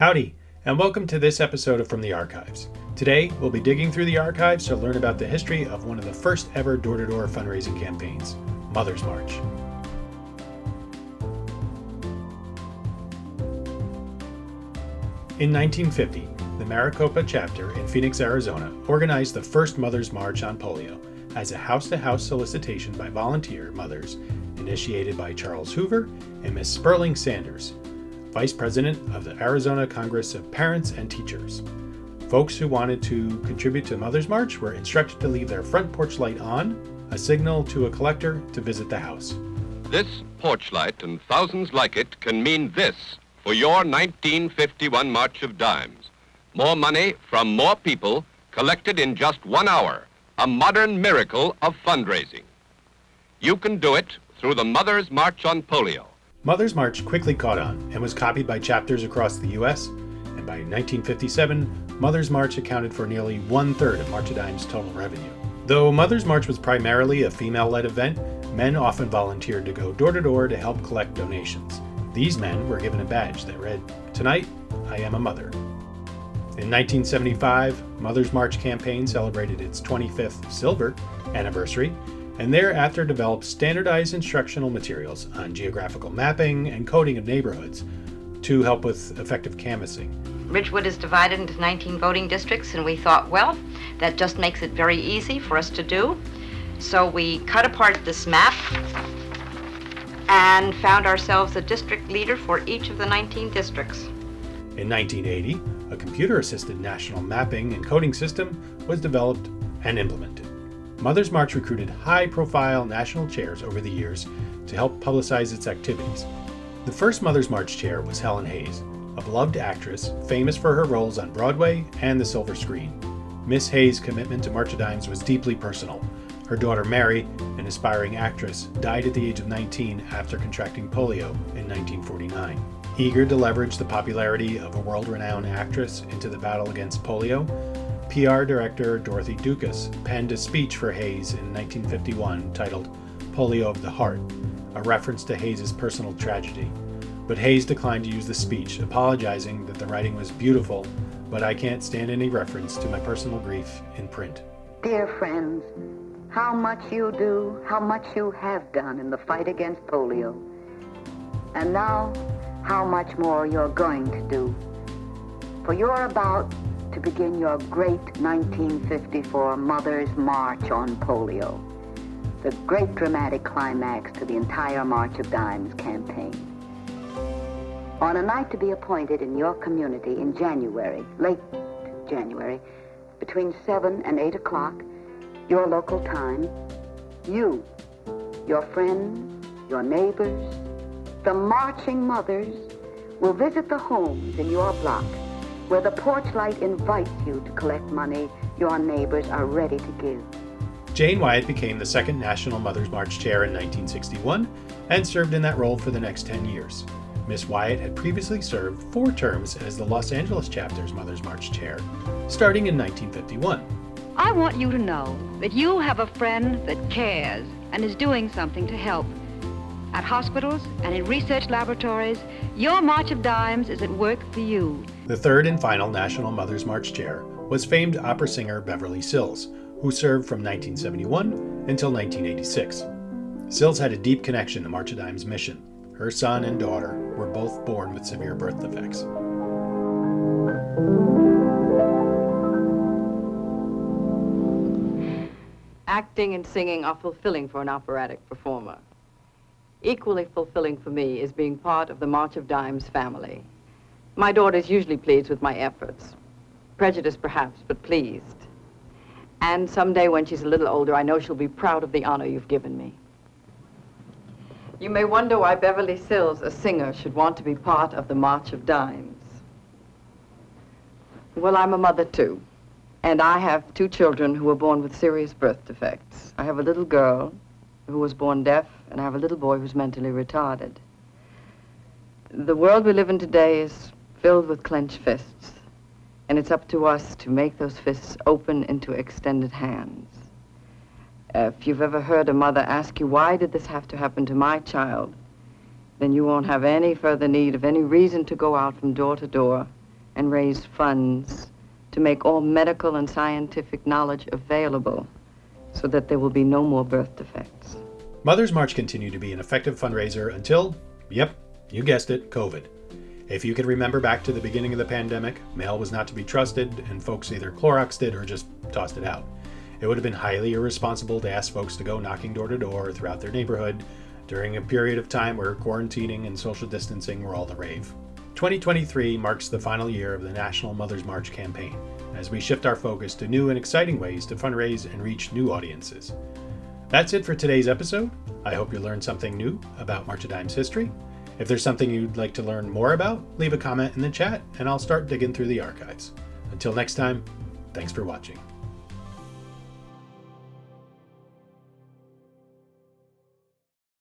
Howdy, and welcome to this episode of From the Archives. Today, we'll be digging through the archives to learn about the history of one of the first ever door-to-door fundraising campaigns, Mother's March. In 1950, the Maricopa chapter in Phoenix, Arizona, organized the first Mother's March on polio as a house-to-house solicitation by volunteer mothers initiated by Charles Hoover and Miss Sperling Sanders, Vice President of the Arizona Congress of Parents and Teachers. Folks who wanted to contribute to Mother's March were instructed to leave their front porch light on, a signal to a collector to visit the house. This porch light and thousands like it can mean this for your 1951 March of Dimes. More money from more people collected in just 1 hour. A modern miracle of fundraising. You can do it through the Mother's March on Polio. Mother's March quickly caught on and was copied by chapters across the U.S., and by 1957, Mother's March accounted for nearly 1/3 of March of Dimes' total revenue. Though Mother's March was primarily a female-led event, men often volunteered to go door-to-door to help collect donations. These men were given a badge that read, "Tonight, I am a mother." In 1975, Mother's March campaign celebrated its 25th silver anniversary, and thereafter developed standardized instructional materials on geographical mapping and coding of neighborhoods to help with effective canvassing. Ridgewood is divided into 19 voting districts, and we thought, well, that just makes it very easy for us to do. So we cut apart this map and found ourselves a district leader for each of the 19 districts. In 1980, a computer-assisted national mapping and coding system was developed and implemented. Mother's March recruited high-profile national chairs over the years to help publicize its activities. The first Mother's March chair was Helen Hayes, a beloved actress famous for her roles on Broadway and the silver screen. Miss Hayes' commitment to March of Dimes was deeply personal. Her daughter Mary, an aspiring actress, died at the age of 19 after contracting polio in 1949. Eager to leverage the popularity of a world-renowned actress into the battle against polio, PR director Dorothy Dukas penned a speech for Hayes in 1951 titled "Polio of the Heart," a reference to Hayes' personal tragedy. But Hayes declined to use the speech, apologizing that the writing was beautiful, but I can't stand any reference to my personal grief in print. Dear friends, how much you do, how much you have done in the fight against polio. And now, how much more you're going to do. For you're about to begin your great 1954 Mother's March on polio, the great dramatic climax to the entire March of Dimes campaign. On a night to be appointed in your community in January, late January, between 7 and 8 o'clock, your local time, you, your friends, your neighbors, the marching mothers will visit the homes in your block where the porch light invites you to collect money your neighbors are ready to give. Jane Wyatt became the second National Mother's March chair in 1961 and served in that role for the next 10 years. Miss Wyatt had previously served 4 terms as the Los Angeles chapter's Mother's March chair, starting in 1951. I want you to know that you have a friend that cares and is doing something to help. At hospitals and in research laboratories, your March of Dimes is at work for you. The third and final National Mother's March chair was famed opera singer Beverly Sills, who served from 1971 until 1986. Sills had a deep connection to March of Dimes' mission. Her son and daughter were both born with severe birth defects. Acting and singing are fulfilling for an operatic performer. Equally fulfilling for me is being part of the March of Dimes family. My daughter's usually pleased with my efforts. Prejudiced perhaps, but pleased. And someday when she's a little older, I know she'll be proud of the honor you've given me. You may wonder why Beverly Sills, a singer, should want to be part of the March of Dimes. Well, I'm a mother too. And I have 2 children who were born with serious birth defects. I have a little girl who was born deaf, and I have a little boy who's mentally retarded. The world we live in today is filled with clenched fists, and it's up to us to make those fists open into extended hands. If you've ever heard a mother ask you, why did this have to happen to my child, then you won't have any further need of any reason to go out from door to door and raise funds to make all medical and scientific knowledge available so that there will be no more birth defects. Mother's March continued to be an effective fundraiser until, yep, you guessed it, COVID. If you can remember back to the beginning of the pandemic, mail was not to be trusted, and folks either Cloroxed it or just tossed it out. It would have been highly irresponsible to ask folks to go knocking door to door throughout their neighborhood during a period of time where quarantining and social distancing were all the rave. 2023 marks the final year of the National Mother's March campaign, as we shift our focus to new and exciting ways to fundraise and reach new audiences. That's it for today's episode. I hope you learned something new about March of Dimes history. If there's something you'd like to learn more about, leave a comment in the chat and I'll start digging through the archives. Until next time, thanks for watching.